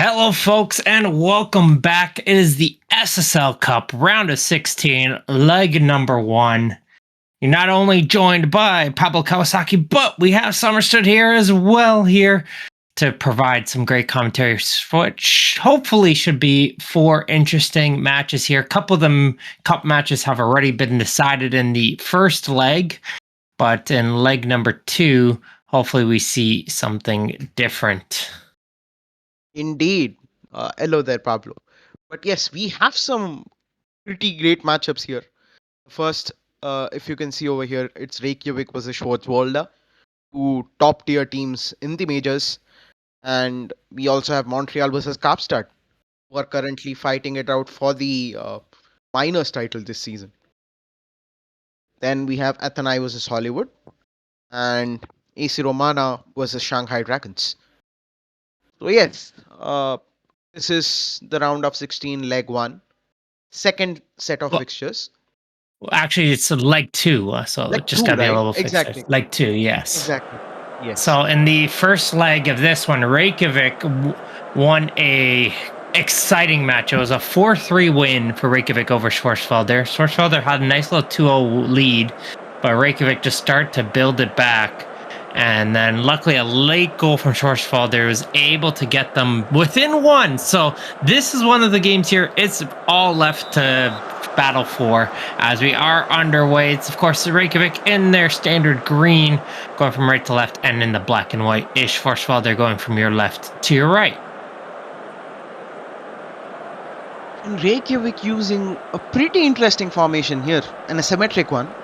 Hello, folks, and welcome back. It is the SSL Cup, round of 16, leg number 1. You're not only joined by Pablo Kawasaki, but we have Summerstood here as well here to provide some great commentary, which hopefully should be 4 interesting matches here. A couple of them cup matches have already been decided in the first leg, but in leg number 2, hopefully we see something different. Indeed. Hello there, Pablo. But yes, we have some pretty great matchups here. First, if you can see over here, it's Reykjavik versus Schwarzwalder, two top tier teams in the majors. And we also have Montreal versus Kapstadt, who are currently fighting it out for the minors title this season. Then we have Athenai versus Hollywood and AC Romana versus Shanghai Dragons. So, yes, this is the round of 16, leg 1. Second set of Well, fixtures. Actually, it's leg 2, so Leg it just 2, got to be a right? little fixed. Exactly. Leg 2, yes. Exactly. Yes. So in the first leg of this one, Reykjavik won a exciting match. It was a 4-3 win for Reykjavik over Schwarzwalder. Schwarzwalder had a nice little 2-0 lead, but Reykjavik just started to build it back. And then luckily a late goal from Schwarzwalder was able to get them within 1. So this is one of the games here. It's all left to battle for as we are underway. It's of course Reykjavik in their standard green, going from right to left, and in the black and white ish Schwarzwalder going from your left to your right. And Reykjavik using a pretty interesting formation here, and a symmetric one.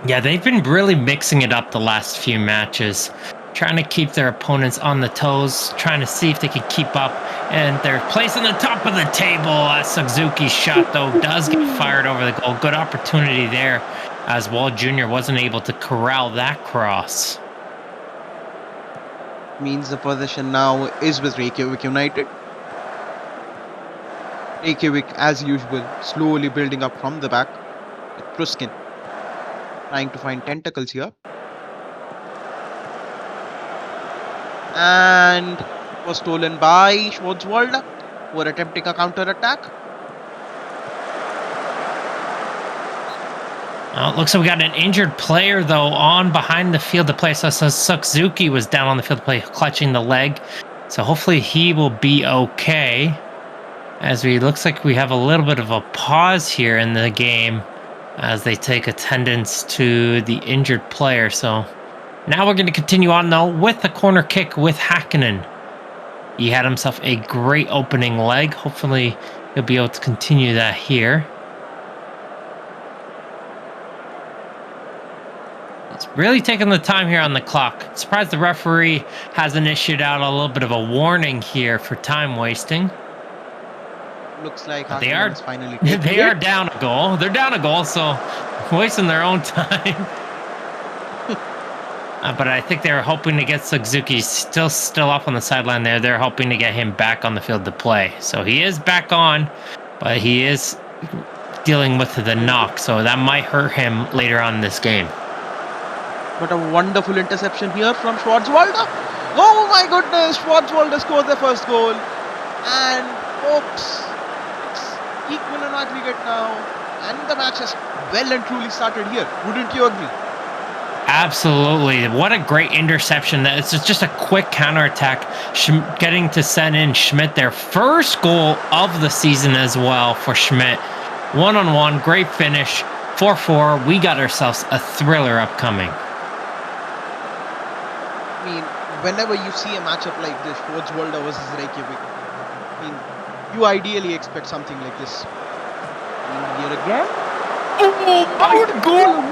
Yeah, they've been really mixing it up the last few matches, trying to keep their opponents on the toes, trying to see if they can keep up. And they're placing the top of the table. Suzuki's shot, though, does get fired over the goal. Good opportunity there, as Wall Jr. wasn't able to corral that cross. Means the possession now is with Reykjavik United. Reykjavik, as usual, slowly building up from the back with Pruskin trying to find tentacles here. And was stolen by Schwarzwalder, who were attempting a counter attack. Well, it looks like we got an injured player, though, on behind the field to play. So Suzuki was down on the field to play, clutching the leg. So hopefully he will be okay. As we looks like we have a little bit of a pause here in the game as they take attendance to the injured player. So now we're going to continue on, though, with the corner kick with Hakkinen. He had himself a great opening leg. Hopefully he'll be able to continue that here. It's really taking the time here on the clock. Surprised the referee hasn't issued out a little bit of a warning here for time wasting. Looks like They are finally they are down a goal. They're down a goal, so wasting their own time. But I think they're hoping to get Suzuki still up on the sideline there. They're hoping to get him back on the field to play. So he is back on, but he is dealing with the knock, so that might hurt him later on in this game. What a wonderful interception here from Schwarzwalder. Oh my goodness, Schwarzwalder scored their first goal. And folks, it's equal in aggregate now. And the match has well and truly started here. Wouldn't you agree? Absolutely. What a great interception. It's just a quick counterattack, getting to send in Schmidt their first goal of the season as well for Schmidt. 1-on-1, great finish, 4-4. We got ourselves a thriller upcoming. I mean, whenever you see a matchup like this, Schwarzwalder versus Reykjavik, I mean, you ideally expect something like this. Here again. Oh, my goal!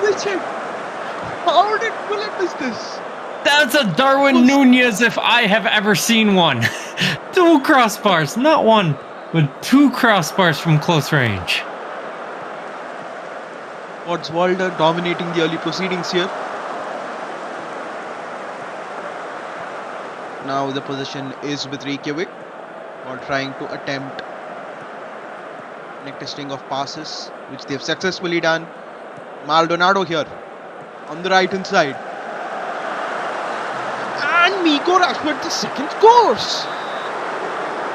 How did Bullet miss this? That's a Darwin Nunez if I have ever seen one. 2 crossbars, not one, but 2 crossbars from close range. Schwarzwalder dominating the early proceedings here. Now the possession is with Reykjavik, or trying to attempt a string of passes, which they've successfully done. Maldonado here on the right hand side. And Miko Rashford the second scores.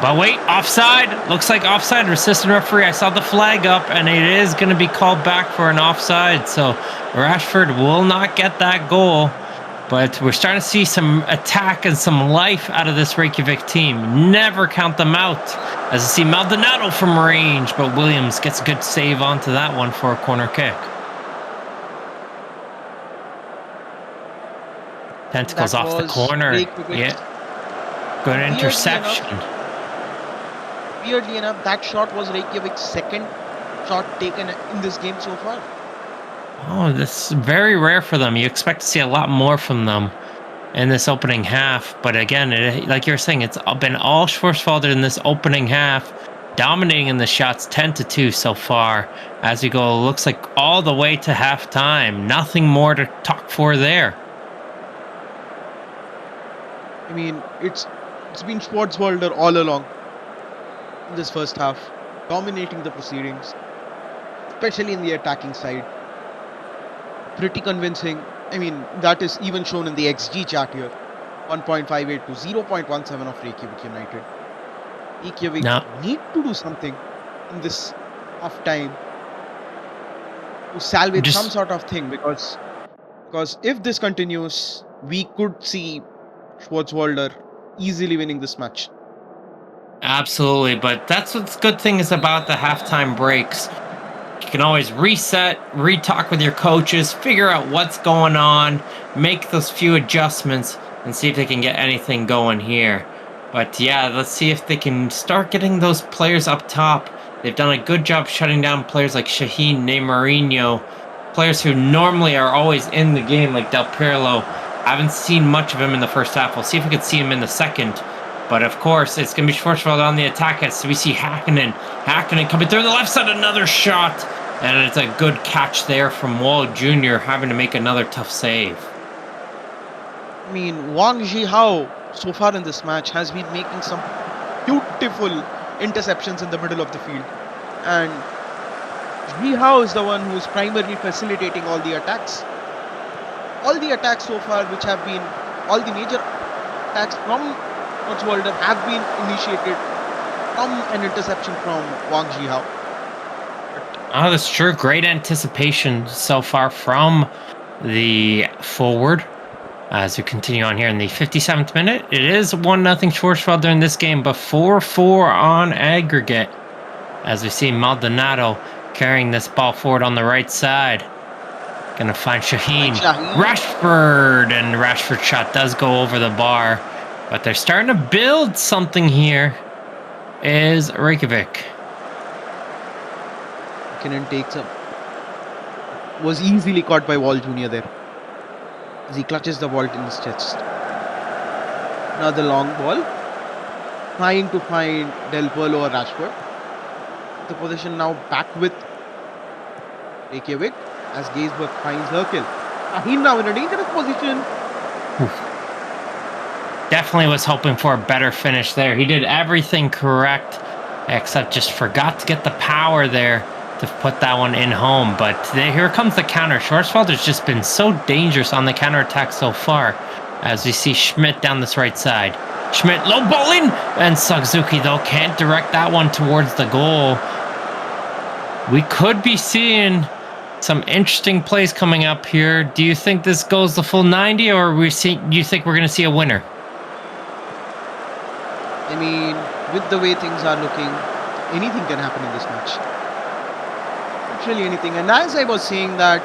But wait, offside. Looks like offside. Assistant referee. I saw the flag up, and it is going to be called back for an offside. So Rashford will not get that goal. But we're starting to see some attack and some life out of this Reykjavik team. Never count them out. As you see Maldonado from range, but Williams gets a good save onto that one for a corner kick. Tentacles That off the was corner. Reykjavik's. Yeah, good interception. Weirdly enough, that shot was Reykjavik's second shot taken in this game so far. Oh, this is very rare for them. You expect to see a lot more from them in this opening half. But again, like you were saying, it's been all Schwarzwalder in this opening half, dominating in the shots 10-2 so far. As we go, it looks like all the way to halftime. Nothing more to talk for there. I mean, it's been Schwarzwalder all along in this first half, dominating the proceedings, especially in the attacking side. Pretty convincing. I mean, that is even shown in the XG chart here. 1.58 to 0.17 of Reykjavik United. Reykjavik need to do something in this half time to salvage some sort of thing, because if this continues, we could see Schwarzwalder easily winning this match. Absolutely, but that's what's good thing is about the halftime breaks. You can always reset, re-talk with your coaches, figure out what's going on, make those few adjustments, and see if they can get anything going here. But yeah, let's see if they can start getting those players up top. They've done a good job shutting down players like Shaheen, Neymarinho, players who normally are always in the game like Del Pirlo. I haven't seen much of him in the first half. We'll see if we can see him in the second. But of course, it's going to be Schwarzwald on the attack. So we see Hakkinen coming through the left side, another shot. And it's a good catch there from Wall Jr. having to make another tough save. I mean, Wang Ji-hao so far in this match has been making some beautiful interceptions in the middle of the field. And Ji-hao is the one who is primarily facilitating all the attacks. All the attacks so far, which have been, all the major attacks from Schwarzwalder have been initiated from an interception from Wang Ji-hao. Oh, that's true. Great anticipation so far from the forward. As we continue on here in the 57th minute, it is 1-0 Schwarzwalder in this game, but 4-4 on aggregate. As we see Maldonado carrying this ball forward on the right side. Gonna find Shaheen. Rashford, and Rashford's shot does go over the bar. But they're starting to build something here. Is Reykjavik. Hakkinen takes up. Was easily caught by Wall Jr. there, as he clutches the ball in his chest. Another long ball, trying to find Del Pirlo or Rashford. The position now back with Reykjavik as Geisberg finds Herkel. He's now in a dangerous position. Definitely was hoping for a better finish there. He did everything correct, except just forgot to get the power there to put that one in home. But here comes the counter. Schwarzwalder's just been so dangerous on the counterattack so far, as we see Schmidt down this right side. Schmidt low bowling, and Suzuki though can't direct that one towards the goal. We could be seeing some interesting plays coming up here. Do you think this goes the full 90, or do you think we're going to see a winner? I mean, with the way things are looking, anything can happen in this match. Literally anything. And as I was saying that,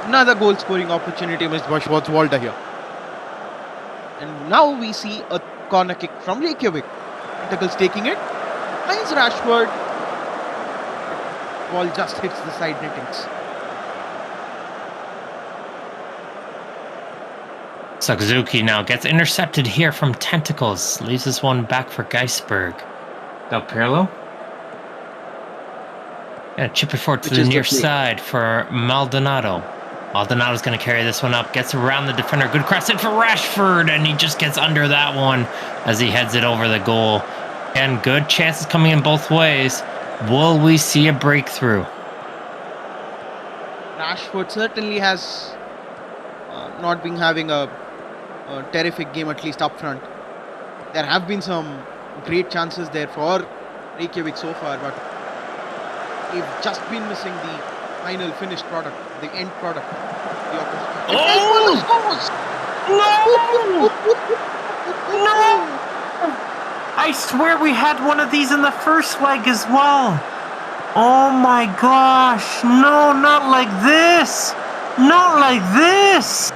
another goal scoring opportunity missed by Schwarzwalder here. And now we see a corner kick from Reykjavik. Tentacles taking it. Finds Rashford. Ball just hits the side nettings. Suzuki now gets intercepted here from Tentacles. Leaves this one back for Geisberg. Del Pirlo. Gonna chip it forward to the near side for Maldonado. Maldonado's going to carry this one up. Gets around the defender. Good cross in for Rashford. And he just gets under that one as he heads it over the goal. And good chances coming in both ways. Will we see a breakthrough? Rashford certainly has not been having a terrific game, at least up front. There have been some great chances there for Reykjavik so far, but they've just been missing the final finished product, the end product. The opposite. And Del Polo Oh scores! no! No! I swear we had one of these in the first leg as well. Oh my gosh! No, not like this! Not like this!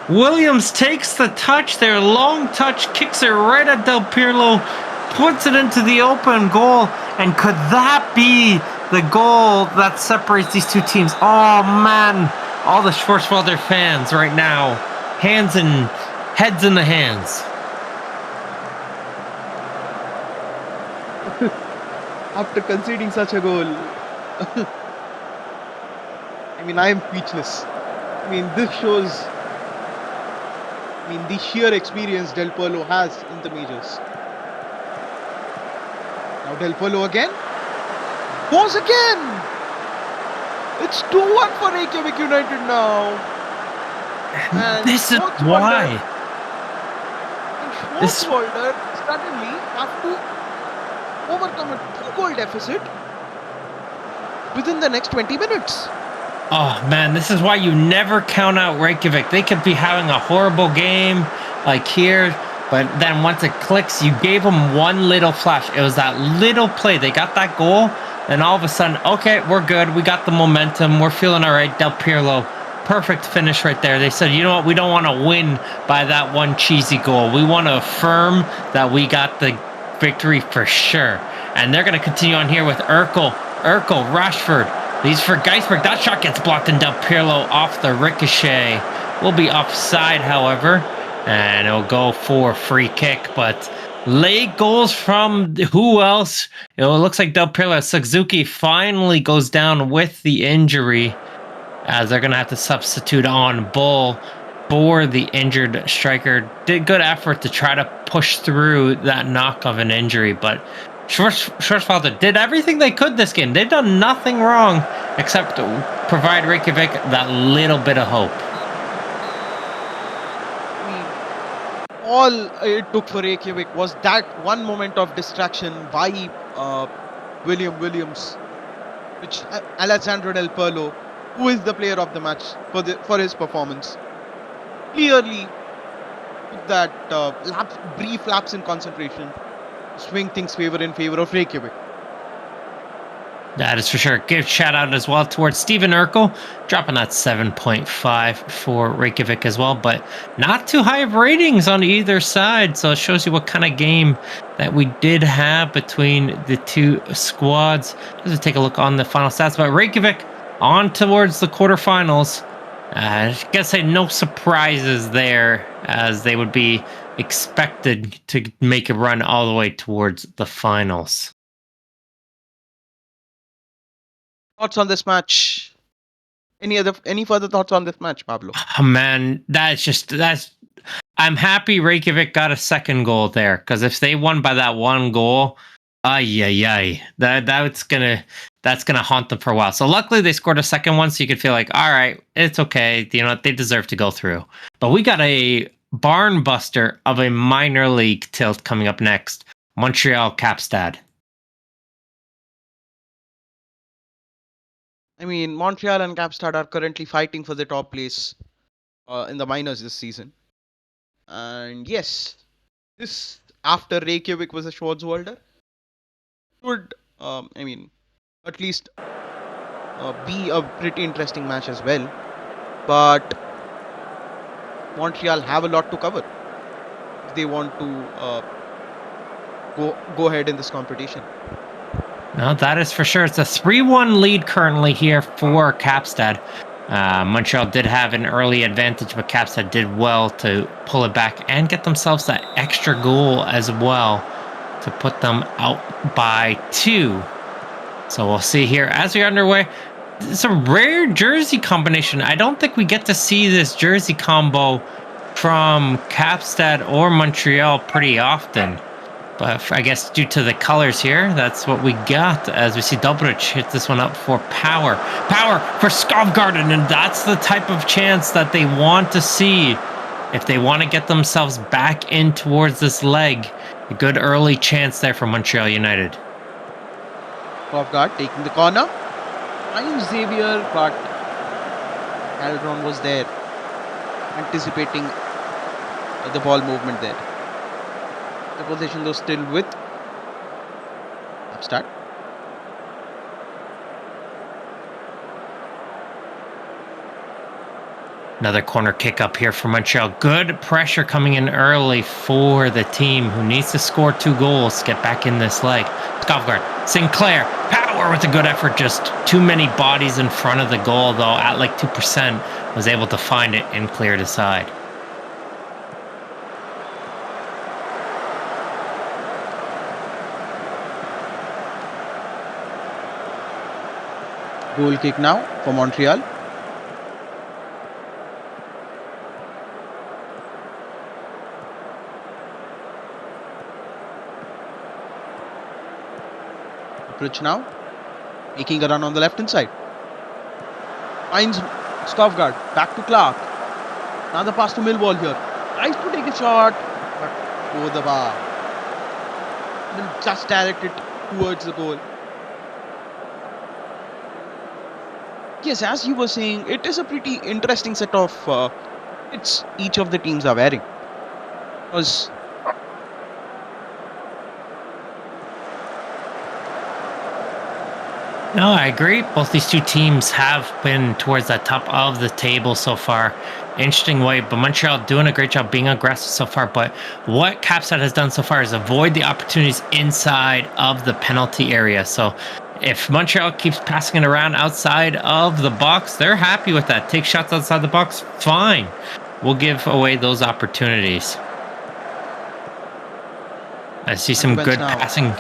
Williams takes the touch there, long touch, kicks it right at Del Pirlo, puts it into the open goal, and could that be the goal that separates these two teams? Oh man, all the Schwarzwalder fans right now, heads in the hands. After conceding such a goal, I mean, I am speechless. I mean, this shows, the sheer experience Del Polo has in the majors. Now Del Polo again. Goes again! It's 2-1 for Reykjavik United now. And This is why. Schwarzwalder suddenly have to overcome a 2-goal deficit within the next 20 minutes. Oh man, this is why you never count out Reykjavik. They could be having a horrible game like here, but then once it clicks, you gave them one little flash. It was that little play. They got that goal, and all of a sudden, okay, we're good. We got the momentum. We're feeling all right. Del Pirlo, perfect finish right there. They said, you know what? We don't want to win by that one cheesy goal. We want to affirm that we got the victory for sure. And they're going to continue on here with Urkel, Rashford. These for Geisberg. That shot gets blocked, and Del Pirlo off the ricochet. Will be offside, however, and it'll go for a free kick. But late goals from who else? It looks like Del Pirlo. Suzuki finally goes down with the injury, as they're going to have to substitute on Bull for the injured striker. Did good effort to try to push through that knock of an injury, but Schwarzwalder did everything they could this game. They've done nothing wrong except provide Reykjavik that little bit of hope. All it took for Reykjavik was that one moment of distraction by Williams, which Alessandro Del Pirlo, who is the player of the match for his performance, clearly took that brief lapse in concentration, swing things in favor of Reykjavik. That is for sure. Give shout out as well towards Stephen Urkel, dropping that 7.5 for Reykjavik as well, but not too high of ratings on either side. So it shows you what kind of game that we did have between the two squads. Let's take a look on the final stats. But Reykjavik on towards the quarterfinals. I guess say no surprises there, as they would be expected to make a run all the way towards the finals. Thoughts on this match? Any further thoughts on this match, Pablo? Oh man, I'm happy Reykjavik got a second goal there, because if they won by that one goal, that's gonna haunt them for a while. So luckily they scored a second one, so you could feel like, all right, it's okay. You know, they deserve to go through. But we got a barn buster of a minor league tilt coming up next. Montreal Kapstad. I mean, Montreal and Kapstad are currently fighting for the top place in the minors this season. And yes, this after Reykjavik was a Schwarzwalder would, at least be a pretty interesting match as well. But Montreal have a lot to cover if they want to go ahead in this competition. No, that is for sure. It's a 3-1 lead currently here for Kapstad. Montreal did have an early advantage, but Kapstad did well to pull it back and get themselves that extra goal as well to put them out by 2. So we'll see here as we're underway. It's a rare jersey combination. I don't think we get to see this jersey combo from Kapstad or Montreal pretty often. But I guess due to the colors here, that's what we got, as we see Dobrich hit this one up for power. Power for Skovgarden, and that's the type of chance that they want to see if they want to get themselves back in towards this leg. A good early chance there for Montreal United. Off guard, taking the corner. Finds Xavier, but Calderon was there, anticipating the ball movement there. The possession though still with Upstart. Another corner kick up here for Montreal. Good pressure coming in early for the team who needs to score 2 goals to get back in this leg. Skovgaard, Sinclair, Power with a good effort. Just too many bodies in front of the goal, though, at like 2%. Was able to find it and clear it aside. Goal kick now for Montreal. Approach now, making a run on the left hand side. Finds Skovgaard, back to Clark. Another pass to Millwall here. Tries to take a shot, but over the bar. Will just direct it towards the goal. Yes, as you were saying, it is a pretty interesting set of kits each of the teams are wearing. Because No, I agree. Both these two teams have been towards the top of the table so far. Interesting way, but Montreal doing a great job being aggressive so far. But what Capstad has done so far is avoid the opportunities inside of the penalty area. So if Montreal keeps passing it around outside of the box, they're happy with that. Take shots outside the box, fine. We'll give away those opportunities. I see some good passing.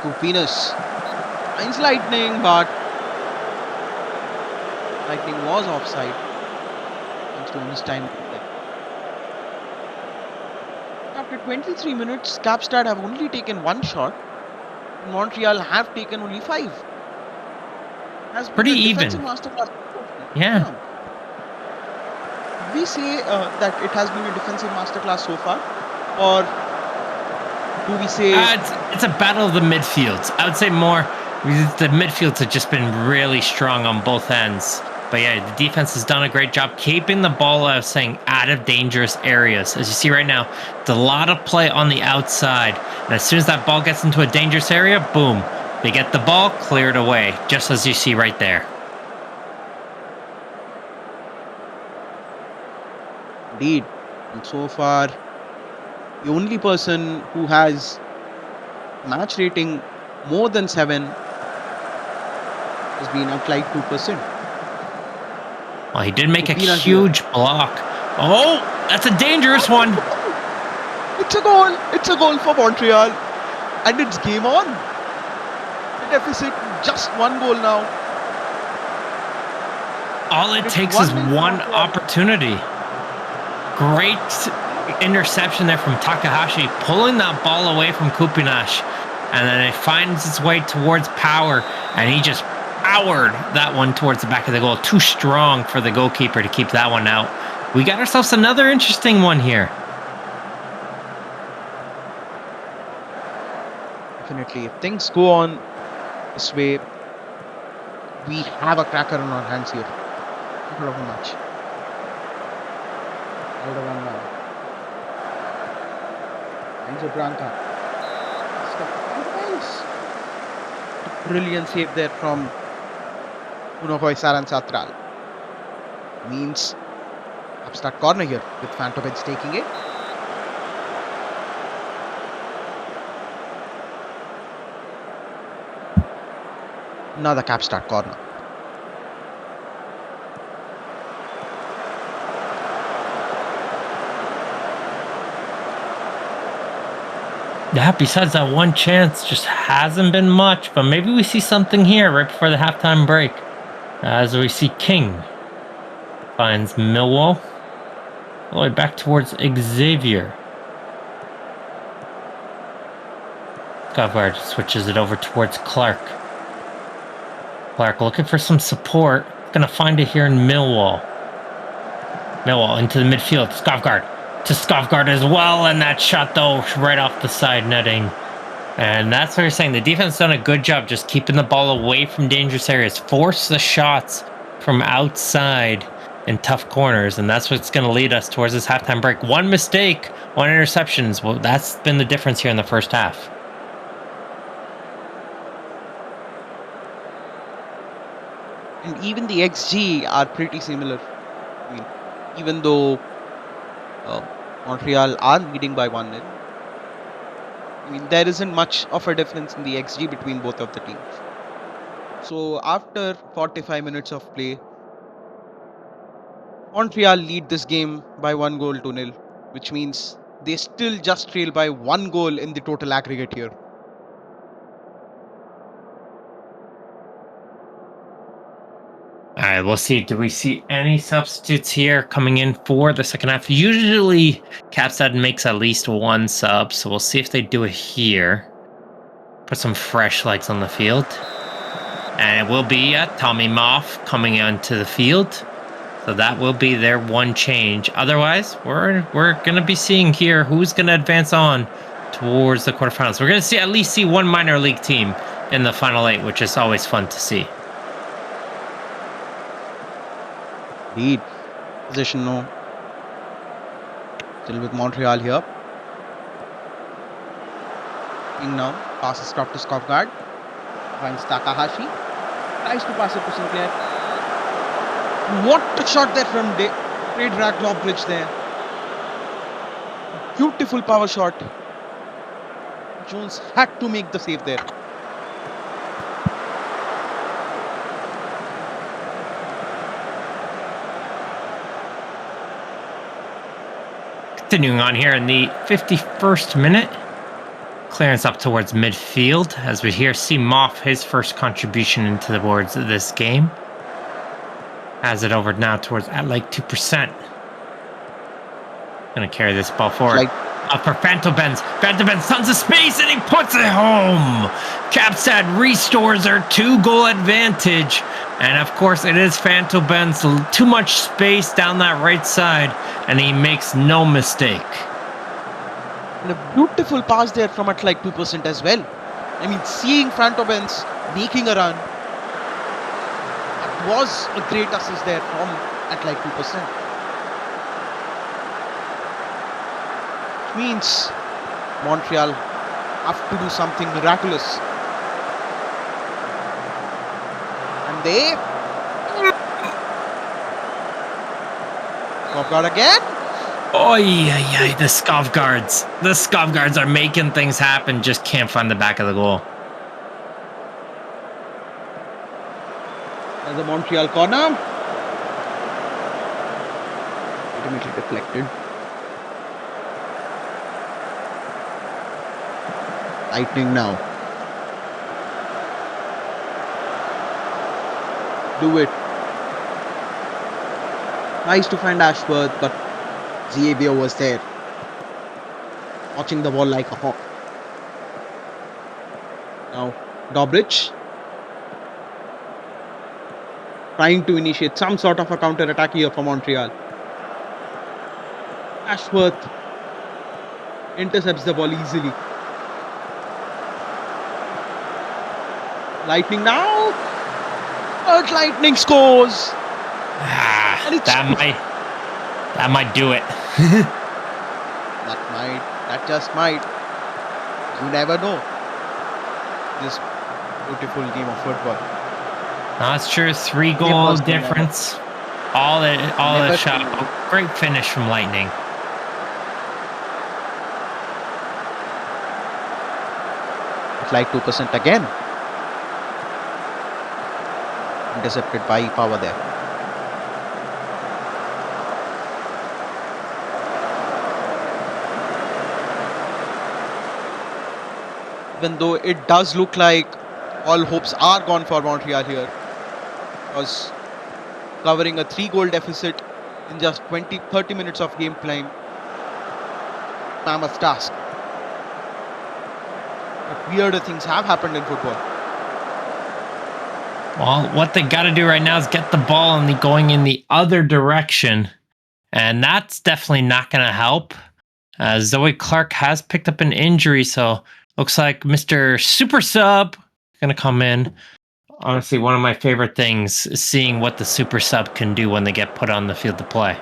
Kupinas finds Lightning, but Lightning was offside. Thanks to his time. After 23 minutes, Capstad have only taken 1 shot. Montreal have taken only 5. Has pretty even. Masterclass. Yeah. We say that it has been a defensive masterclass so far, or do we say it's a battle of the midfields? I would say more. The midfields have just been really strong on both ends. But yeah, the defense has done a great job keeping the ball, I was saying, out of dangerous areas. As you see right now, it's a lot of play on the outside. And as soon as that ball gets into a dangerous area, boom, they get the ball cleared away, just as you see right there. Indeed. And so far, the only person who has match rating more than 7 has been applied 2%. Well, he did make a huge block. Oh, that's a dangerous one. It's a goal. It's a goal for Montreal. And it's game on. The deficit, just 1 goal now. All it takes is one opportunity. Great interception there from Takahashi, pulling that ball away from Kupinash. And then it finds its way towards Power, and he just powered that one towards the back of the goal. Too strong for the goalkeeper to keep that one out. We got ourselves another interesting one here. Definitely. If things go on this way, we have a cracker on our hands here. Not of a match. Another one now. Enzo Branca. Brilliant save there from Unohoy Saran Satral. Means upstart corner here with Fantovich taking it. Another Capstad corner. Yeah, besides that one chance, just hasn't been much. But maybe we see something here right before the halftime break. As we see King finds Millwall. All the way back towards Xavier. Skovgaard switches it over towards Clark. Clark looking for some support. Gonna find it here in Millwall. Millwall into the midfield. Skovgaard to Skovgaard as well. And that shot, though, right off the side netting. And that's what you're saying. The defense done a good job just keeping the ball away from dangerous areas. Force the shots from outside in tough corners. And that's what's going to lead us towards this halftime break. One mistake, one interceptions. Well, that's been the difference here in the first half. And even the XG are pretty similar. I mean, even though Montreal are leading by 1-0, I mean, there isn't much of a difference in the XG between both of the teams. So after 45 minutes of play, Montreal lead this game by 1-0, which means they still just trail by 1 goal in the total aggregate here. All right, we'll see. Do we see any substitutes here coming in for the second half? Usually, Capstad makes at least one sub, so we'll see if they do it here. Put some fresh legs on the field. And it will be Tommy Moff coming onto the field. So that will be their one change. Otherwise, we're going to be seeing here who's going to advance on towards the quarterfinals. We're going to at least see one minor league team in the final 8, which is always fun to see. Lead position no. Still with Montreal here. Now passes stop to Skovgaard. Finds Takahashi. Tries to pass it to Sinclair. What a shot there from Trade Rack Bridge there. Beautiful power shot. Jones had to make the save there. Continuing on here in the 51st minute. Clearance up towards midfield as we here see Moff, his first contribution into the boards of this game. Has it over now towards at like 2%. Gonna carry this ball forward. Up for Fantobenz. Fantobenz, tons of space, and he puts it home. Capstad restores their 2-goal advantage. And of course, it is Fantobenz. Too much space down that right side, and he makes no mistake. And a beautiful pass there from at like 2% as well. I mean, seeing Fantobenz making a run, that was a great assist there from at like 2%. Which means Montreal have to do something miraculous. And they Skovgaard again. The Skovgaards. The Skovgaards are making things happen, just can't find the back of the goal. As a Montreal corner. Ultimately deflected. Lightning now. Do it. Tries to find Ashworth, but Xavier was there, watching the ball like a hawk. Now, Dobrich trying to initiate some sort of a counter attack here for Montreal. Ashworth intercepts the ball easily. Lightning now. But Lightning scores. That might do it. That just might. You never know. This beautiful game of football. That's true. 3-goal difference. All the shot. Great finish from Lightning. It's like 2% again. Intercepted by Power there. Even though it does look like all hopes are gone for Montreal here, because covering a 3-goal deficit in just 30 minutes of game time, mammoth task. But weirder things have happened in football. Well, what they got to do right now is get the ball going in the other direction And that's definitely not going to help. Zoe Clark has picked up an injury, so looks like Mr. Super Sub going to come in. Honestly, one of my favorite things is seeing what the super sub can do when they get put on the field to play.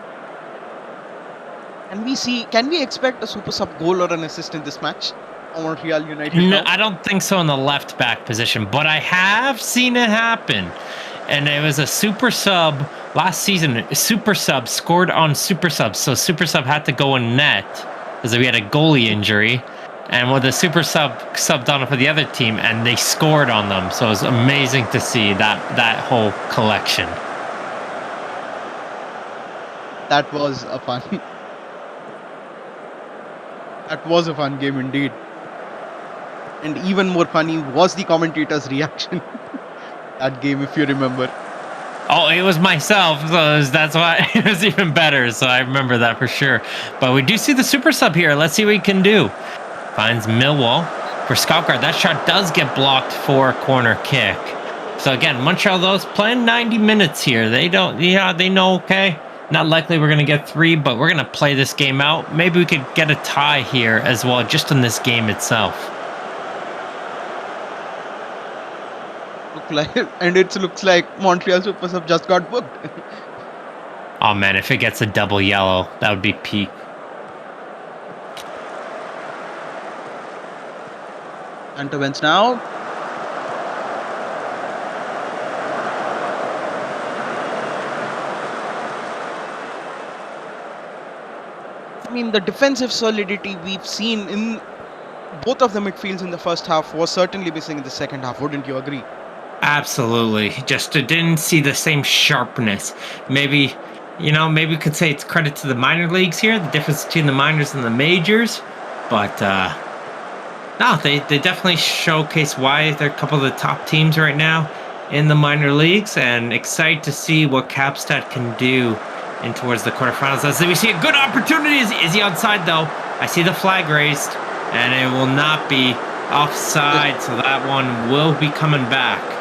Can we expect a super sub goal or an assist in this match? Montreal United No, now? I don't think so in the left back position, but I have seen it happen. And it was a super sub last season. Super sub scored on super sub, so super sub had to go in net because we had a goalie injury. And with the super sub subbed on for the other team, and they scored on them. So it was amazing to see that whole collection. That was a fun. That was a fun game indeed. And even more funny was the commentator's reaction. That game, if you remember. Oh, it was myself, so that's why it was even better. So I remember that for sure. But we do see the super sub here. Let's see what he can do. Finds Millwall for Skaukard. That shot does get blocked for a corner kick. So again, Montreal those playing 90 minutes here. They don't, yeah, they know, okay, not likely we're going to get 3, but we're going to play this game out. Maybe we could get a tie here as well, just in this game itself. It looks like Montreal Super Sub just got booked. Oh man, if it gets a double yellow, that would be peak. Intervents now. I mean, the defensive solidity we've seen in both of the midfields in the first half was certainly missing in the second half. Wouldn't you agree? Absolutely. Just didn't see the same sharpness. Maybe, maybe we could say it's credit to the minor leagues here, the difference between the minors and the majors. But no, they definitely showcase why they're a couple of the top teams right now in the minor leagues, and excited to see what Capstad can do in towards the quarterfinals. As we see a good opportunity. Is he outside though? I see the flag raised, and it will not be offside, so that one will be coming back.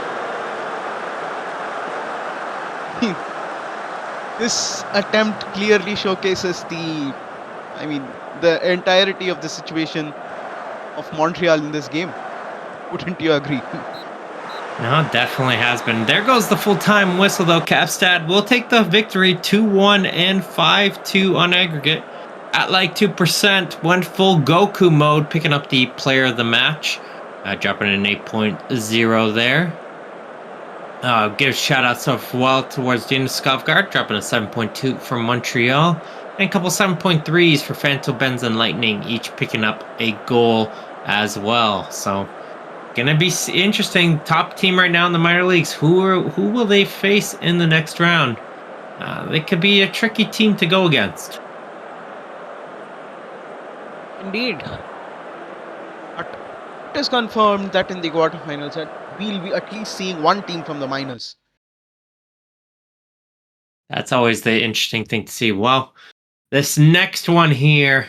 This attempt clearly showcases the entirety of the situation of Montreal in this game. Wouldn't you agree? No, definitely has been. There goes the full-time whistle, though. Capstad will take the victory 2-1 and 5-2 on aggregate. At like 2%, went full Goku mode, picking up the player of the match. Dropping an 8.0 there. Give shout outs as well towards Dina Skovgard, dropping a 7.2 from Montreal. And a couple 7.3s for Fanto Benz and Lightning, each picking up a goal as well. So gonna be interesting. Top team right now in the minor leagues. Who will they face in the next round? They could be a tricky team to go against. Indeed. But it is confirmed that in the quarterfinals that we'll be at least seeing one team from the minors. That's always the interesting thing to see. Well, this next one here,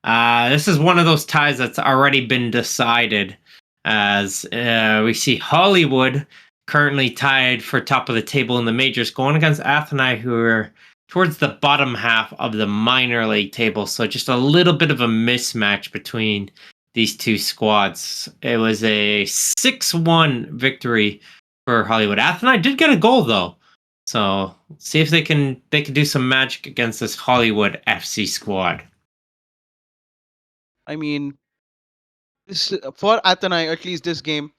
this is one of those ties that's already been decided, as we see Hollywood currently tied for top of the table in the majors, going against Athenai, who are towards the bottom half of the minor league table. So just a little bit of a mismatch between these two squads. It was a 6-1 victory for Hollywood. Athenai did get a goal though. So see if they can do some magic against this Hollywood FC squad. I mean, for Athenai, at least this game,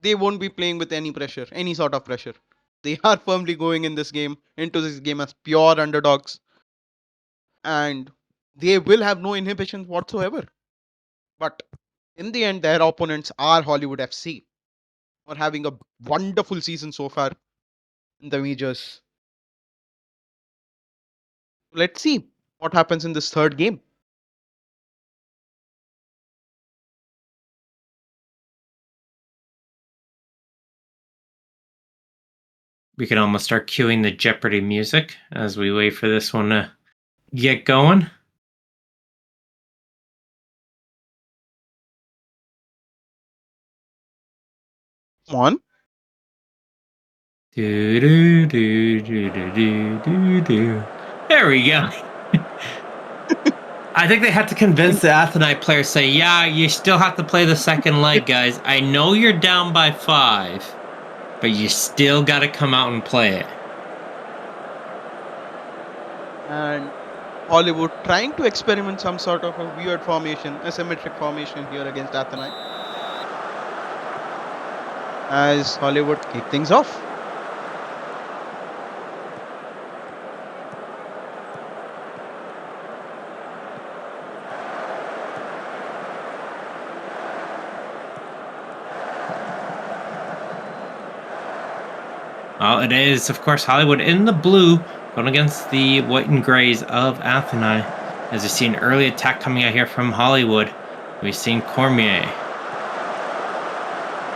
they won't be playing with any pressure, any sort of pressure. They are firmly going into this game as pure underdogs, and they will have no inhibitions whatsoever. But in the end, their opponents are Hollywood FC, who are having a wonderful season so far in the majors. Let's see what happens in this third game. We can almost start cueing the Jeopardy music as we wait for this one to get going. Come on. Do, do, do, do, do, do, do. There we go. I think they had to convince the Athenite players, say, yeah, you still have to play the second leg, guys. I know you're down by 5, but you still got to come out and play it. And Hollywood trying to experiment some sort of a weird formation, asymmetric formation here against Athenai. As Hollywood kick things off. Well, it is, of course, Hollywood in the blue going against the white and grays of Athenai. As you see an early attack coming out here from Hollywood. We've seen Cormier.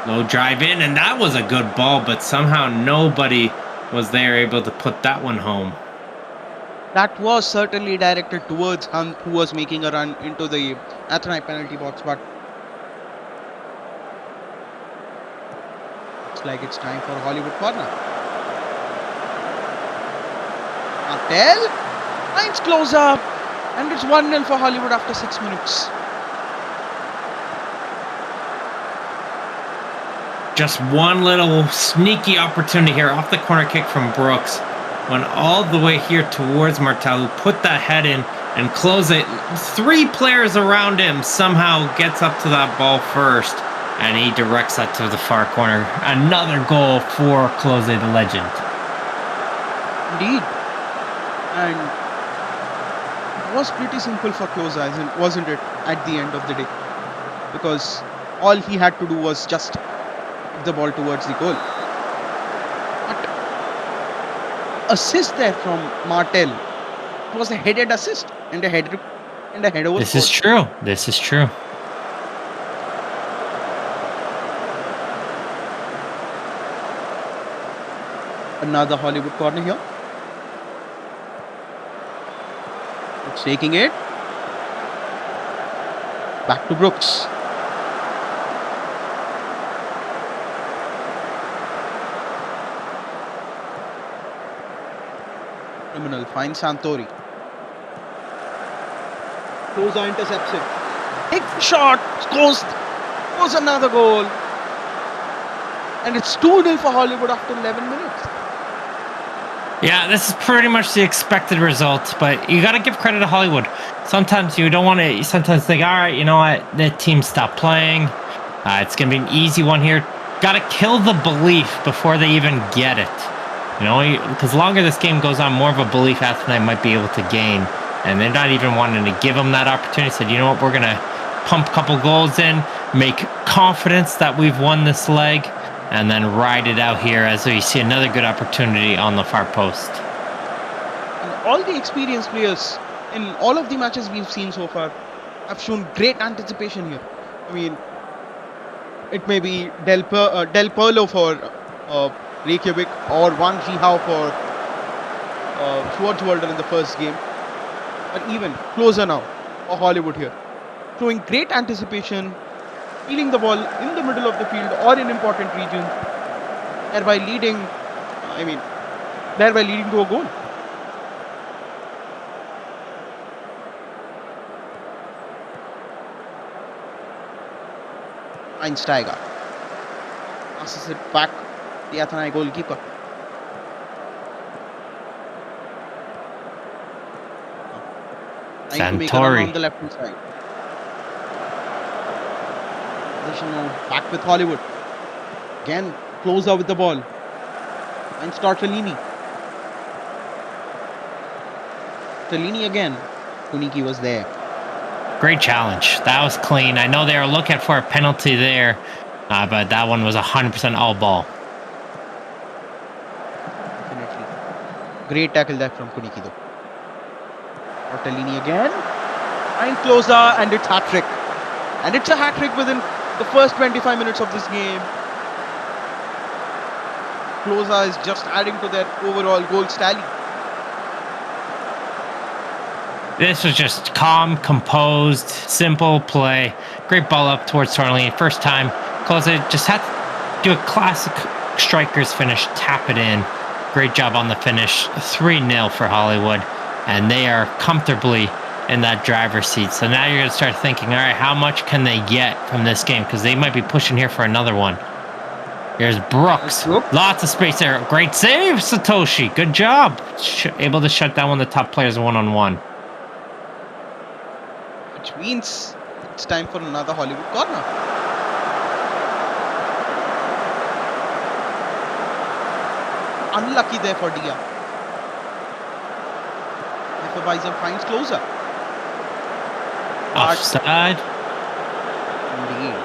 Low drive in, and that was a good ball, but somehow nobody was there able to put that one home. That was certainly directed towards Hunt, who was making a run into the Athenai penalty box, but looks like it's time for a Hollywood corner. Martel finds close up, and it's 1-0 for Hollywood after 6 minutes. Just one little sneaky opportunity here off the corner kick from Brooks. Went all the way here towards Martel, who put that head in and close it. 3 players around him, somehow gets up to that ball first, and he directs that to the far corner. Another goal for Close, the legend. Indeed. And it was pretty simple for Close, wasn't it, at the end of the day? Because all he had to do was just kick the ball towards the goal. But assist there from Martel. It was a headed assist and a header over. This is true. This is true. Another Hollywood corner here. It's taking it. Back to Brooks. Criminal finds Santori. Closer intercepts it. Takes the shot. Scores another goal. And it's 2-0 for Hollywood after 11 minutes. Yeah, this is pretty much the expected result, but you got to give credit to Hollywood. Sometimes you don't want to, sometimes think, all right, you know what, the team stopped playing. It's going to be an easy one here. Got to kill the belief before they even get it. You know, because the longer this game goes on, more of a belief Athenai might be able to gain. And they're not even wanting to give them that opportunity. Said, you know what, we're going to pump a couple goals in, make confidence that we've won this leg, and then ride it out here as we see another good opportunity on the far post. And all the experienced players in all of the matches we've seen so far have shown great anticipation here. I mean, it may be Del Perlo for Reykjavik or Wang Jihao for Schwarzwälder in the first game. But even closer now for Hollywood here. Showing great anticipation, feeling the ball in the middle of the field or in important regions, thereby leading to a goal. Einsteiger passes it back, the Athenai goalkeeper. Trying to make a run on the left hand side. Position now back with Hollywood. Again, closer with the ball. And start Tortellini. Tortellini again. Kuniki was there. Great challenge. That was clean. I know they were looking for a penalty there, but that one was 100% all ball. Definitely. Great tackle there from Kuniki though. Tortellini again. And closer, and it's hat-trick. And it's a hat-trick within the first 25 minutes of this game. Closer is just adding to their overall goals tally. This was just calm, composed, simple play. Great ball up towards Tortellini. First time, Closer just had to do a classic striker's finish, tap it in. Great job on the finish. 3-0 for Hollywood. and they are comfortably in that driver's seat. So now you're going to start thinking, all right, how much can they get from this game? Because they might be pushing here for another one. Here's Brooks. Lots of space there. Great save, Satoshi. Good job. Able to shut down one of the top players one-on-one. Which means it's time for another Hollywood corner. Unlucky there for Dia. Supervisor finds closer. Offside. Indeed.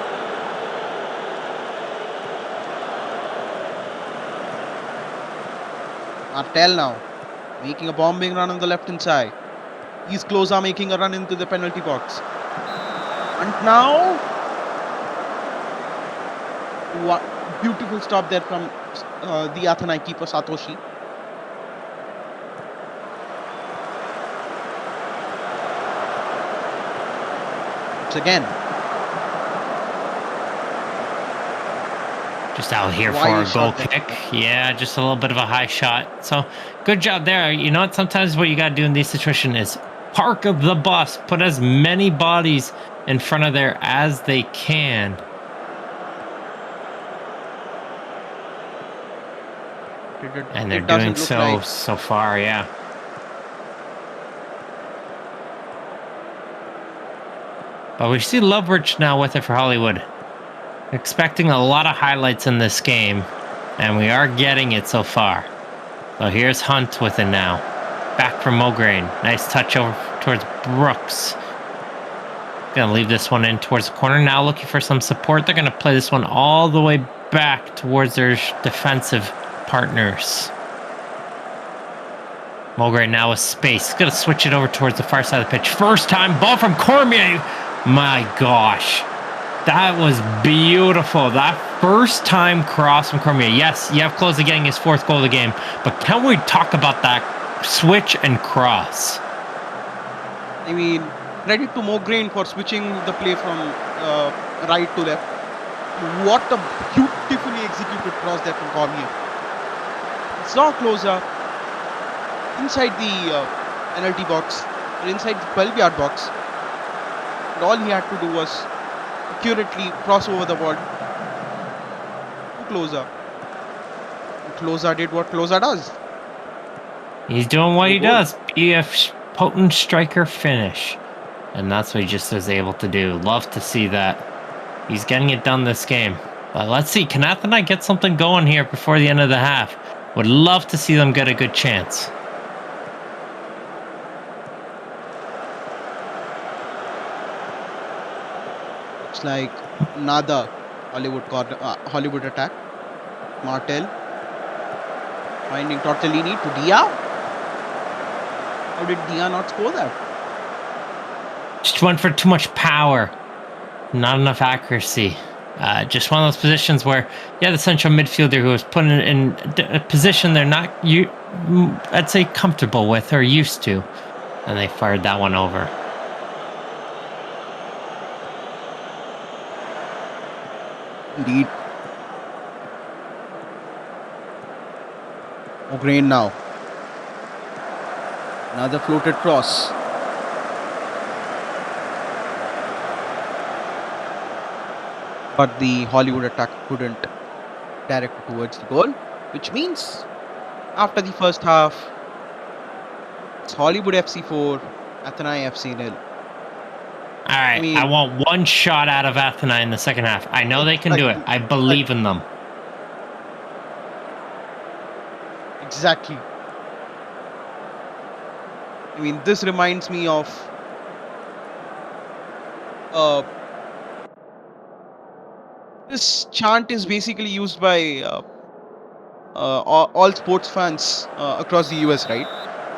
Martel now making a bombing run on the left hand side. These close are making a run into the penalty box. And now, what beautiful stop there from the Athenai keeper Satoshi. It's again. Just out here for a goal kick. Yeah, just a little bit of a high shot. So good job there. You know what? Sometimes what you got to do in these situations is park the bus, put as many bodies in front of there as they can. And they're doing so far, yeah. But we see Loveridge now with it for Hollywood. Expecting a lot of highlights in this game, and we are getting it so far. So here's Hunt with it now. Back from Mograine. Nice touch over towards Brooks. Gonna leave this one in towards the corner. Now looking for some support. They're gonna play this one all the way back towards their defensive partners. Mograine now with space. He's gonna switch it over towards the far side of the pitch. First time ball from Cormier. My gosh. That was beautiful. That first time cross from Cormier. Yes, you have Klose getting his 4th goal of the game, but can we talk about that switch and cross? I mean, credit to Mograine for switching the play from right to left. What a beautifully executed cross there from Cormier. It's now closer inside the penalty box, or inside the 12-yard box. And all he had to do was accurately cross over the ball to Closer. Closer did what Closer does. He's doing what he does. Be a potent striker finish. And that's what he just is able to do. Love to see that. He's getting it done this game. But let's see. Can Athenai get something going here before the end of the half? Would love to see them get a good chance. Looks like another Hollywood attack. Martel finding Tortellini to Dia. How did Dia not score that? Just went for too much power. Not enough accuracy. Just one of those positions where, yeah, the central midfielder who was put in a position they're not, I'd say, comfortable with or used to. And they fired that one over. Indeed. Mograine now. Another floated cross. But the Hollywood attack couldn't direct it towards the goal, which means after the first half, it's Hollywood FC 4, Athenai FC 0. All right, I want one shot out of Athenai in the second half. I know they can do it. I believe in them. Exactly. I mean, this reminds me of this chant is basically used by all sports fans across the US, right?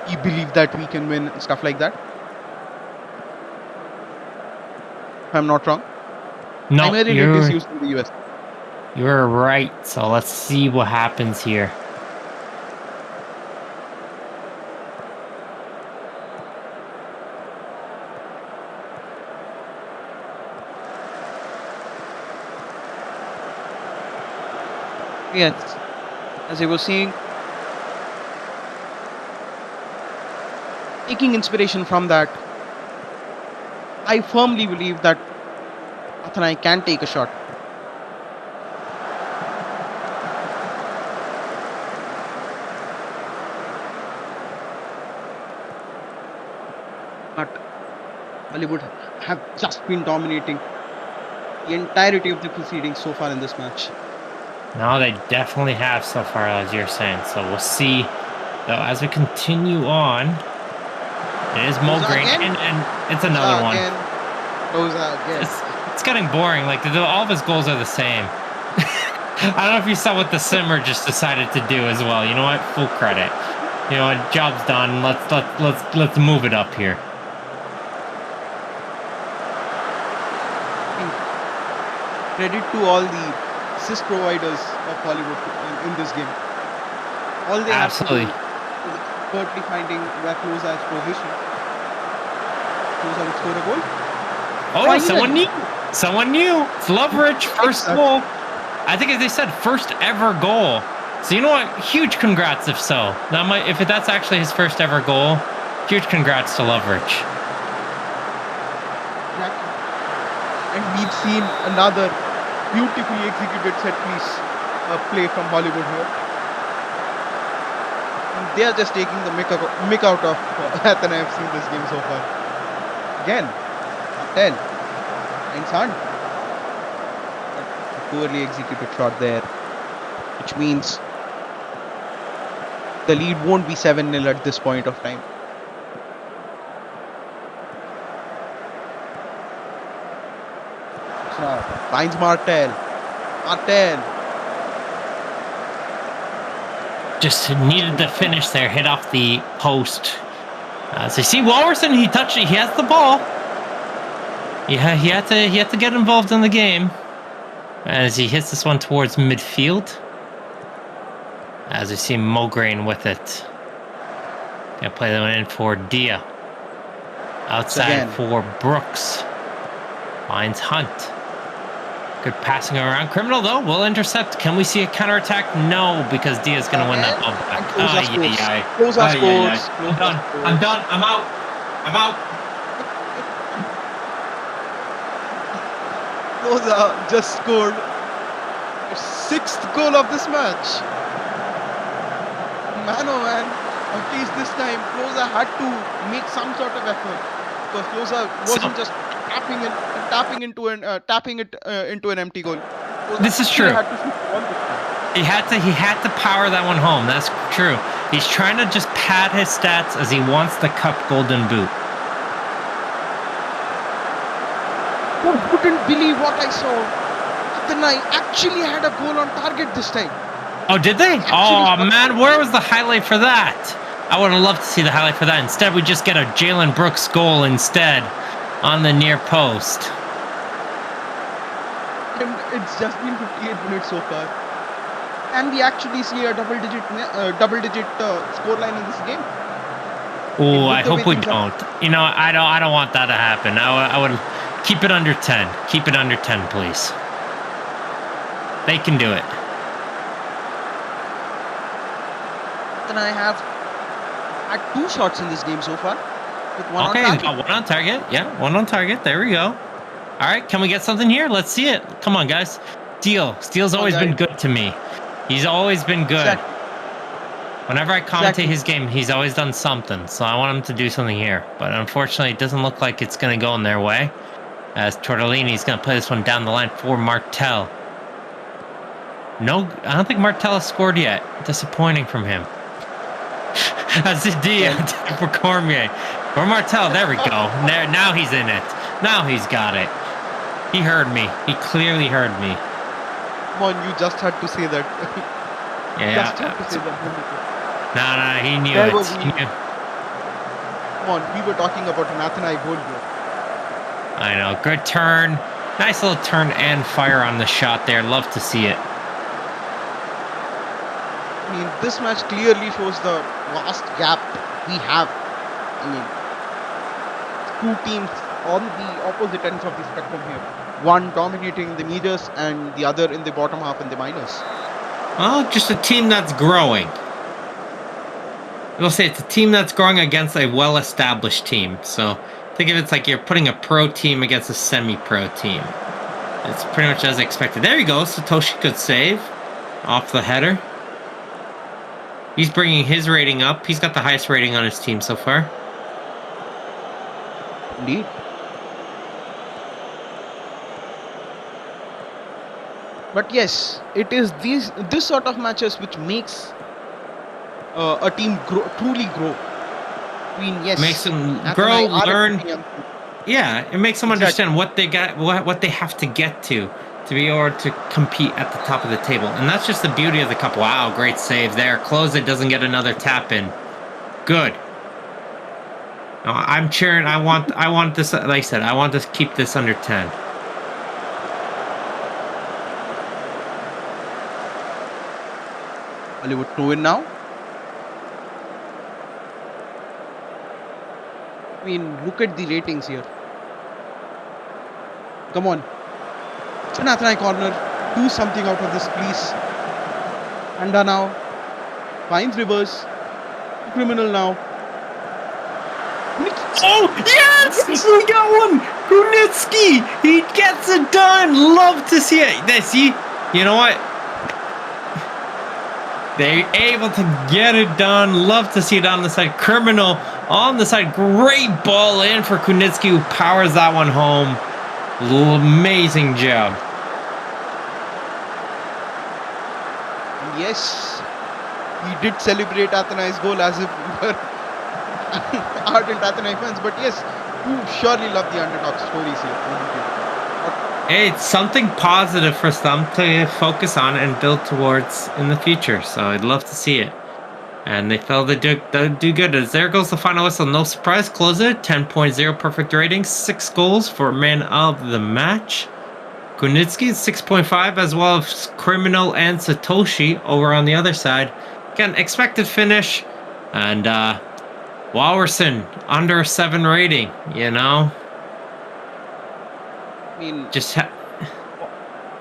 We believe that we can win and stuff like that. If I'm not wrong. No, primarily it is used in the US. You're right. So let's see what happens here. Yes, as I was saying, taking inspiration from that, I firmly believe that Athanai can take a shot. But Hollywood have just been dominating the entirety of the proceedings so far in this match. No, they definitely have so far, as you're saying. So we'll see. Though as we continue on, it is Closer Mulgreen, again. and it's another one. Again. Closer again. It's getting boring. Like all of his goals are the same. I don't know if you saw what the Simmer just decided to do as well. You know what? Full credit. You know what? Job's done. Let's move it up here. Credit to all the assist providers of Hollywood in this game. All they Absolutely. have to do is expertly finding where Closer is positioned. Closer will score a goal. Oh, Finally. someone new. Someone new. It's Loveridge, first goal. I think, as they said, first ever goal. So you know what? Huge congrats if so. Now, if that's actually his first ever goal, huge congrats to Loveridge. And we've seen another beautifully executed set piece play from Hollywood here. And they are just taking the mick out of Athena. I've seen this game so far. Again, 10. And Sun. A poorly executed shot there, which means the lead won't be 7-0 at this point of time. Finds Martel. Just needed the finish there, hit off the post. So you see, Wallerson, he touched it. He has the ball. Yeah, he had to get involved in the game. As he hits this one towards midfield. As we see Mulgreen with it. Gonna play that one in for Dia. Outside for Brooks. Finds Hunt. Good passing around. Criminal, though, will intercept. Can we see a counterattack? No, because Dia's going to win that ball back. Closer scores. I'm done. I'm out. Closer just scored his 6th goal of this match. Man, oh man. At least this time, Closer had to make some sort of effort. Because Closer wasn't just tapping into an empty goal. This is true. He had to power that one home. That's true. He's trying to just pad his stats as he wants the cup golden boot. I couldn't believe what I saw. Athanai actually had a goal on target this time. Oh, did they? Oh man, where was the highlight for that? I would have loved to see the highlight for that. Instead, we just get a Jalen Brooks goal instead. On the near post. And it's just been 58 minutes so far. Can we actually see a double-digit scoreline in this game? Oh, I hope we don't. You know, I don't want that to happen. I would keep it under 10. Keep it under 10, please. They can do it. Then I have had 2 shots in this game so far. With one okay, on target. One on target. Yeah, one on target. There we go. All right, can we get something here? Let's see it. Come on, guys. Steele's always been good to me. He's always been good. Exactly. Whenever I commentate his game, he's always done something. So I want him to do something here. But unfortunately, it doesn't look like it's going to go in their way. As Tortellini's going to play this one down the line for Martel. No, I don't think Martel has scored yet. Disappointing from him. That's the D for Cormier. For Martel, there we go. There, now he's in it. Now he's got it. He heard me. He clearly heard me. Come on, you just had to say that. Yeah. Just had to say that. No, he knew it. He knew. Come on, we were talking about an Athenai goal here. I know. Good turn. Nice little turn and fire on the shot there. Love to see it. I mean, this match clearly shows the vast gap we have. I mean, 2 teams on the opposite ends of the spectrum here. One dominating the majors and the other in the bottom half in the minors. Well, just a team that's growing. We'll say it's a team that's growing against a well-established team. So think of it like you're putting a pro team against a semi-pro team. It's pretty much as expected. There you go. Satoshi, good save off the header. He's bringing his rating up. He's got the highest rating on his team so far. Indeed. But yes, it is this sort of matches which makes a team truly grow. I mean, yes, Makes them Nath and grow, I are a learn. pretty young team. Yeah, it makes them Exactly. understand what they got, what they have to get to be able to compete at the top of the table. And that's just the beauty of the cup. Wow, great save there. Close it, doesn't get another tap in. Good. No, I'm cheering. I want this. Like I said, I want to keep this under 10. Hollywood throw in now. I mean, look at the ratings here. Come on. It's an Athena corner. Do something out of this, please. Anda now. Finds reverse. Criminal now. Oh, yes! We got one! Kunitsky! He gets it done! Love to see it. They see, you know what? They're able to get it done. Love to see it on the side. Criminal on the side. Great ball in for Kunitsky, who powers that one home. Amazing job. And yes, he did celebrate Athena's goal as if we were ardent Athena fans. But yes, you surely love the underdog stories here. Hey, it's something positive for some to focus on and build towards in the future. So I'd love to see it. And they felt they do good. As there goes the final whistle. No surprise. Close it. 10.0 perfect rating. 6 goals for man of the match. Kunitsky 6.5, as well as Criminal and Satoshi over on the other side. Again, expected finish. And Wallerson under a 7 rating. You know, I mean, just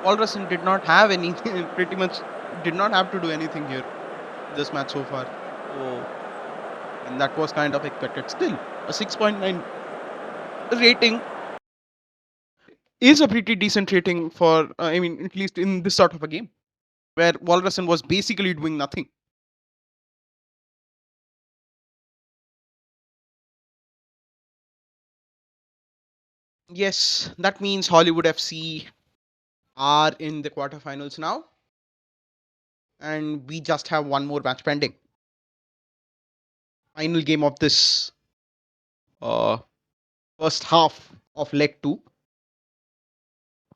Wallerson did not have anything. Pretty much did not have to do anything here. This match so far. So, and that was kind of expected. Still, a 6.9 rating is a pretty decent rating for, I mean, at least in this sort of a game where Wallerson was basically doing nothing. Yes, that means Hollywood FC are in the quarterfinals now, and we just have one more match pending. Final game of this uh, first half of leg 2.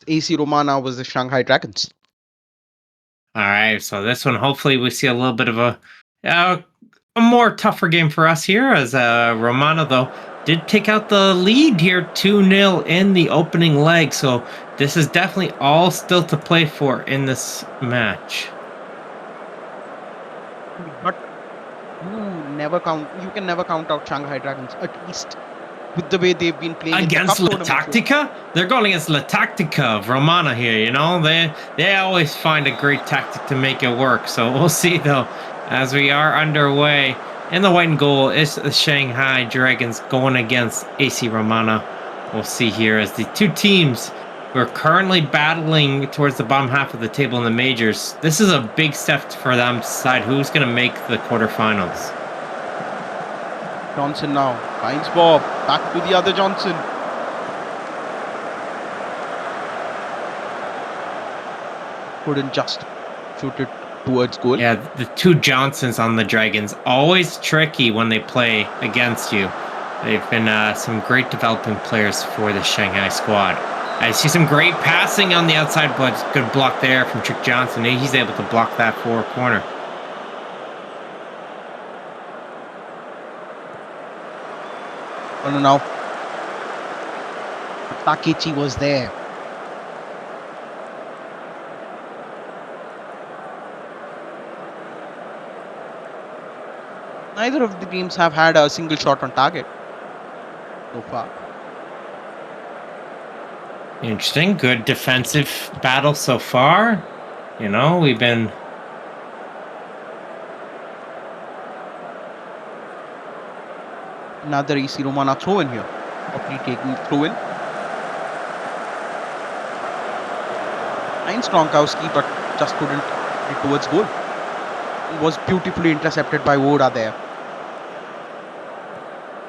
AC Romana versus Shanghai Dragons. All right, so this one, hopefully, we see a little bit of a more tougher game for us here, as Romano, though, did take out the lead here 2-0 in the opening leg. So this is definitely all still to play for in this match. But you can never count out Shanghai Dragons, at least with the way they've been playing Against in the La cup tournament. Tactica? They're going against La Tactica of Romana here, you know? They always find a great tactic to make it work. So we'll see, though, as we are underway. In the white and goal is the Shanghai Dragons going against AC Romana. We'll see here as the two teams who are currently battling towards the bottom half of the table in the majors. This is a big step for them to decide who's going to make the quarterfinals. Johnson now finds Bob. Back to the other Johnson. Couldn't just shoot it towards goal. Yeah, the two Johnsons on the Dragons, always tricky when they play against you. They've been some great developing players for the Shanghai squad. I see some great passing on the outside, but good block there from Trick Johnson. He's able to block that forward corner. No. Takechi was there. Neither of the teams have had a single shot on target so far. Interesting. Good defensive battle so far. You know, we've been Another AC Romana throw in here. Properly taking throw in. Nice Gronkowski, but just couldn't get it towards goal. It was beautifully intercepted by Woda there.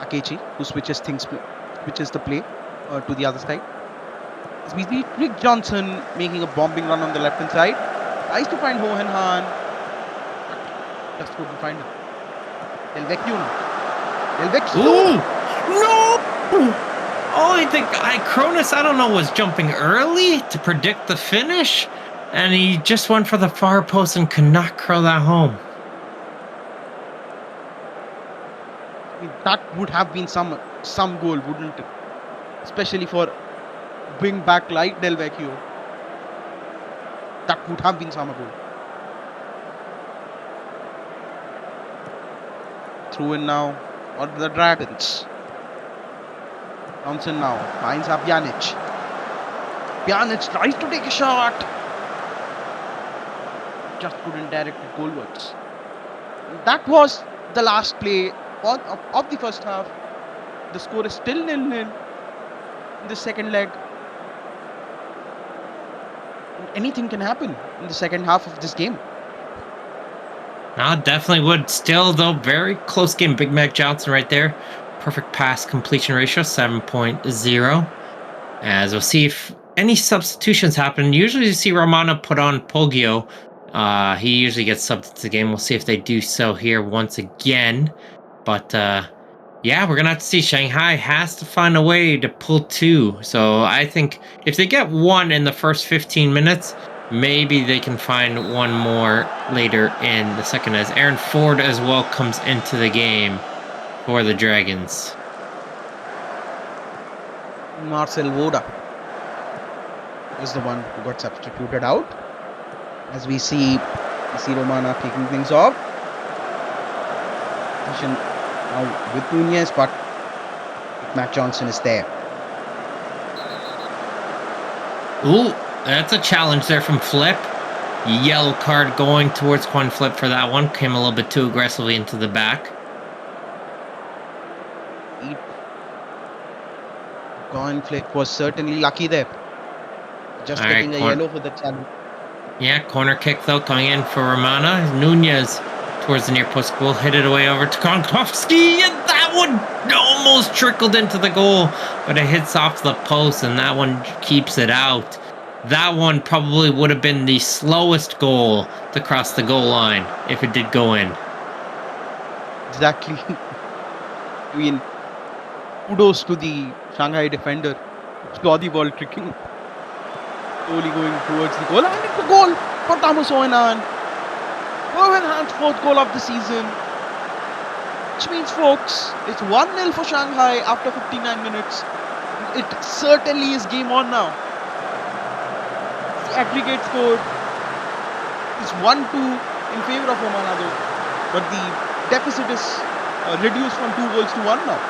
Akechi, who switches the play to the other side. As we see Rick Johnson making a bombing run on the left hand side. Tries to find Hohenhan, but just couldn't find him. Del Vecchio now. Del Vecchio! Ooh! No! Oh, I think Cronus, I don't know, was jumping early to predict the finish, and he just went for the far post and could not curl that home. I mean, that would have been some goal, wouldn't it? Especially for wing back like Del Vecchio. That would have been some goal. Through in now for the Dragons. Johnson now finds up Pjanic. Pjanic tries to take a shot. Just couldn't direct it goalwards. That was the last play of the first half. The score is still 0-0 in the second leg. Anything can happen in the second half of this game. No, definitely would. Still, though, very close game. Big Mac Johnson right there. Perfect pass completion ratio, 7.0. As we'll see if any substitutions happen. Usually you see Romano put on Poggio. He usually gets subbed into the game. We'll see if they do so here once again. But yeah, we're going to have to see. Shanghai has to find a way to pull two. So I think if they get one in the first 15 minutes, maybe they can find one more later in the second, as Aaron Ford as well comes into the game for the Dragons. Marcel Woda is the one who got substituted out. As we see Romana taking things off. Position now with Nunez, but Matt Johnson is there. Ooh, that's a challenge there from Flip. Yellow card going towards Quan Flip for that one. Came a little bit too aggressively into the back. Quan Flip was certainly lucky there. Just getting a yellow for the challenge. Yeah, corner kick though coming in for Romana. Nunez towards the near post goal, hit it away over to Gronkowski, and that one almost trickled into the goal, but it hits off the post, and that one keeps it out. That one probably would have been the slowest goal to cross the goal line if it did go in. Exactly. I mean, kudos to the Shanghai defender. Saw the ball tricking. Slowly going towards the goal, and it's a goal for Thomas Hohenhan. Hohenhan's fourth goal of the season. Which means, folks, it's 1-0 for Shanghai after 59 minutes. It certainly is game on now. The aggregate score is 1-2 in favor of Romana though. But the deficit is reduced from 2 goals to 1 now.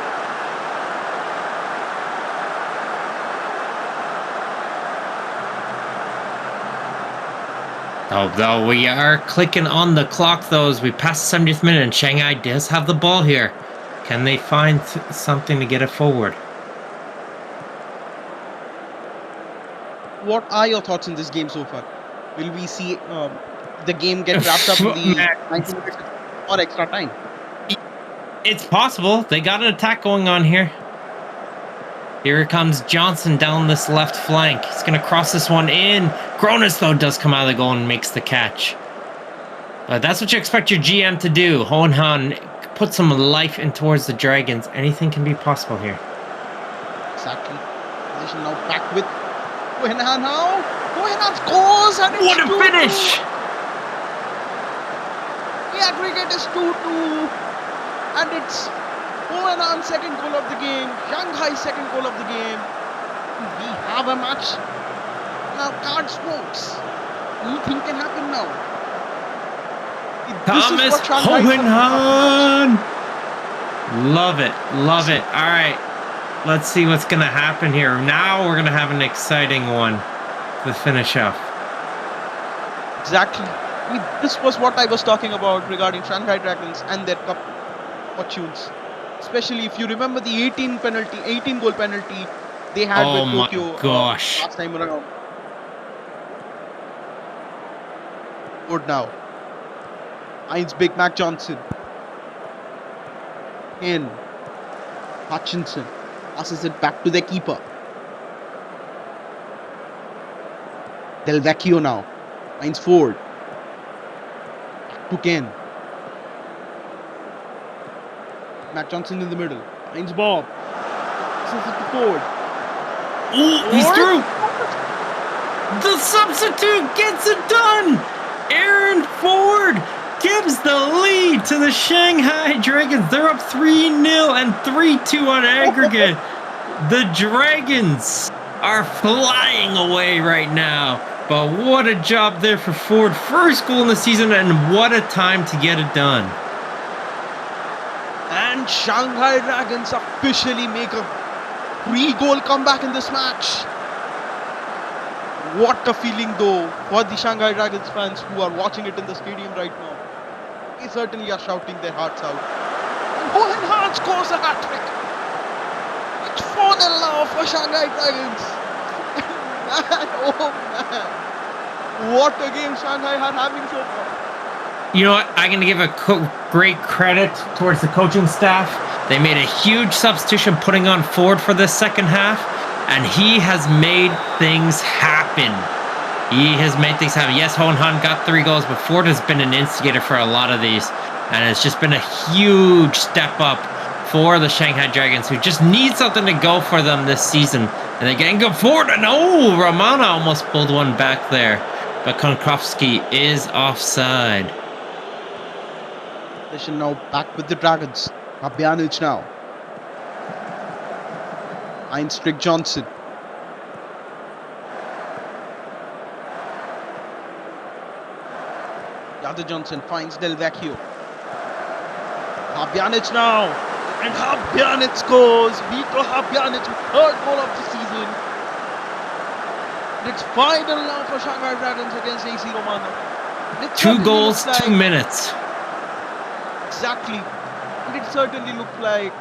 Although we are clicking on the clock though as we pass the 70th minute, and Shanghai does have the ball here. Can they find something to get it forward? What are your thoughts in this game so far? Will we see the game get wrapped up in the 90 minutes or extra time? It's possible. They got an attack going on here. Here comes Johnson down this left flank. He's going to cross this one in. Cronus, though, does come out of the goal and makes the catch. That's what you expect your GM to do. Hohenhan put some life in towards the Dragons. Anything can be possible here. Exactly. Position now back with Hohenhan now. Hohenhan scores, and it's what a 2-2. finish! The aggregate is 2-2. And it's Hohenhan's second goal of the game. Shanghai's second goal of the game. We have a match. Now, cards folks. Anything can happen now. Thomas Hohenhan! Love it. Love it. All right. Let's see what's going to happen here. Now we're going to have an exciting one to finish up. Exactly. I mean, this was what I was talking about regarding Shanghai Dragons and their cup fortunes. Especially if you remember the 18 goal penalty they had Oh with my Tokyo gosh. last time around. Good now. Finds Big Mac Johnson. In. Hutchinson passes it back to the keeper. Del Vecchio now. Finds Ford. Back to Ken. Mac Johnson in the middle. Finds Bob. Passes it to Ford. Ooh, he's Ford? through. The substitute gets it done. Aaron Ford gives the lead to the Shanghai Dragons. They're up 3-0 and 3-2 on aggregate. The Dragons are flying away right now. But what a job there for Ford. First goal in the season, and what a time to get it done. And Shanghai Dragons officially make a 3-goal comeback in this match. What a feeling though for the Shanghai Dragons fans who are watching it in the stadium right now. They certainly are shouting their hearts out. And Hohenheim scores a hat-trick. It's 4-0 now for Shanghai Dragons. Man, oh man. What a game Shanghai are having so far. You know what? I'm going to give a great credit towards the coaching staff. They made a huge substitution putting on Ford for the second half, and he has made things happen. He has made things happen. Yes, Hohenheim got 3 goals, but Ford has been an instigator for a lot of these, and it's just been a huge step up for the Shanghai Dragons, who just need something to go for them this season. And they're getting good forward, and oh, Romana almost pulled one back there, but Konkowski is offside. Now back with the Dragons. Habjanic now. Finds Strick Johnson. Yada Johnson finds Del Vecchio. Habjanic now. And Habjanic scores. Vito Habjanic, third goal of the season. And it's 5-0 now for Shanghai Dragons against AC Romana. 2 goals, 2 minutes. Exactly. And it certainly looked like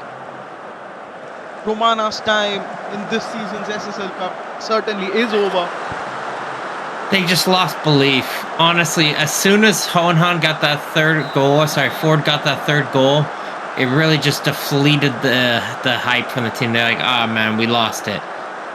Romana's time in this season's SSL Cup certainly is over. They just lost belief. Honestly, as soon as Hohenheim got that Ford got that third goal, it really just deflated the hype from the team. They're like, oh man, we lost it.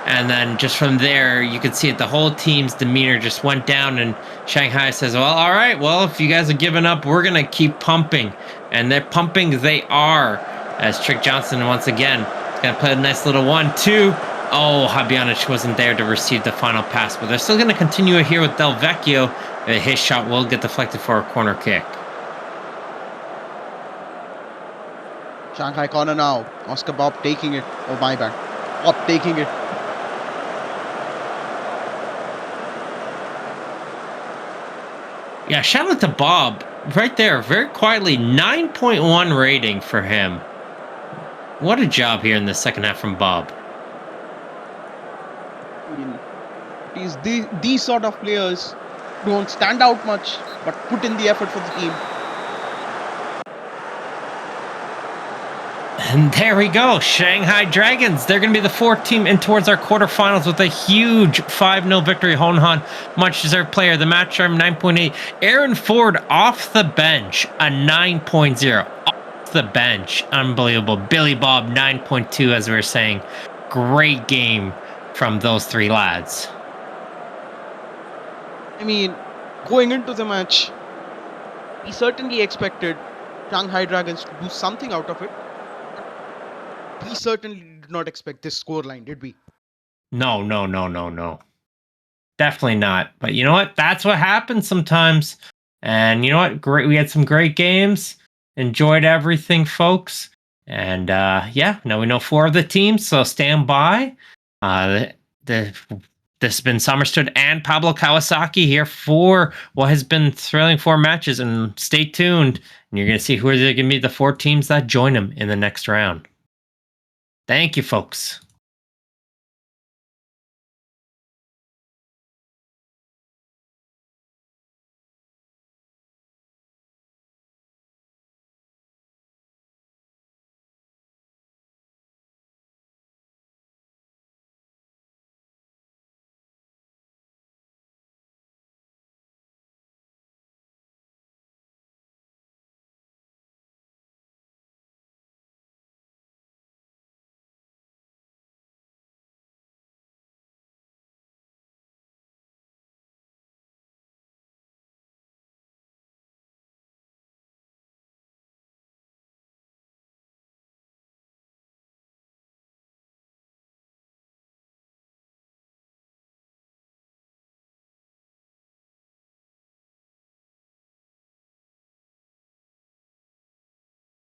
And then just from there, you could see it. The whole team's demeanor just went down, and Shanghai says, well, all right, well, if you guys are giving up, we're going to keep pumping. And they're pumping, they are. As Strick Johnson, once again, is going to play a nice little 1-2. Oh, Habjanic wasn't there to receive the final pass, but they're still going to continue it here with Del Vecchio. His shot will get deflected for a corner kick. Shanghai corner now. Oscar Bob taking it. Oh, my bad. Bob taking it. Yeah, shout out to Bob. Right there, very quietly, 9.1 rating for him. What a job here in the second half from Bob. These sort of players don't stand out much, but put in the effort for the team. And there we go, Shanghai Dragons. They're going to be the 4th team in towards our quarterfinals with a huge 5-0 victory. Hohenheim, much deserved player. The match arm 9.8. Aaron Ford off the bench, a 9.0. Off the bench, unbelievable. Billy Bob 9.2, as we were saying. Great game from those 3 lads. I mean, going into the match, we certainly expected Shanghai Dragons to do something out of it. We certainly did not expect this scoreline, did we? No. Definitely not. But you know what? That's what happens sometimes. And you know what? Great. We had some great games. Enjoyed everything, folks. And yeah, now we know 4 of the teams, so stand by. This has been Summerstood and Pablo Kawasaki here for what has been thrilling 4 matches. And stay tuned. And you're going to see who are going to be the 4 teams that join them in the next round. Thank you, folks.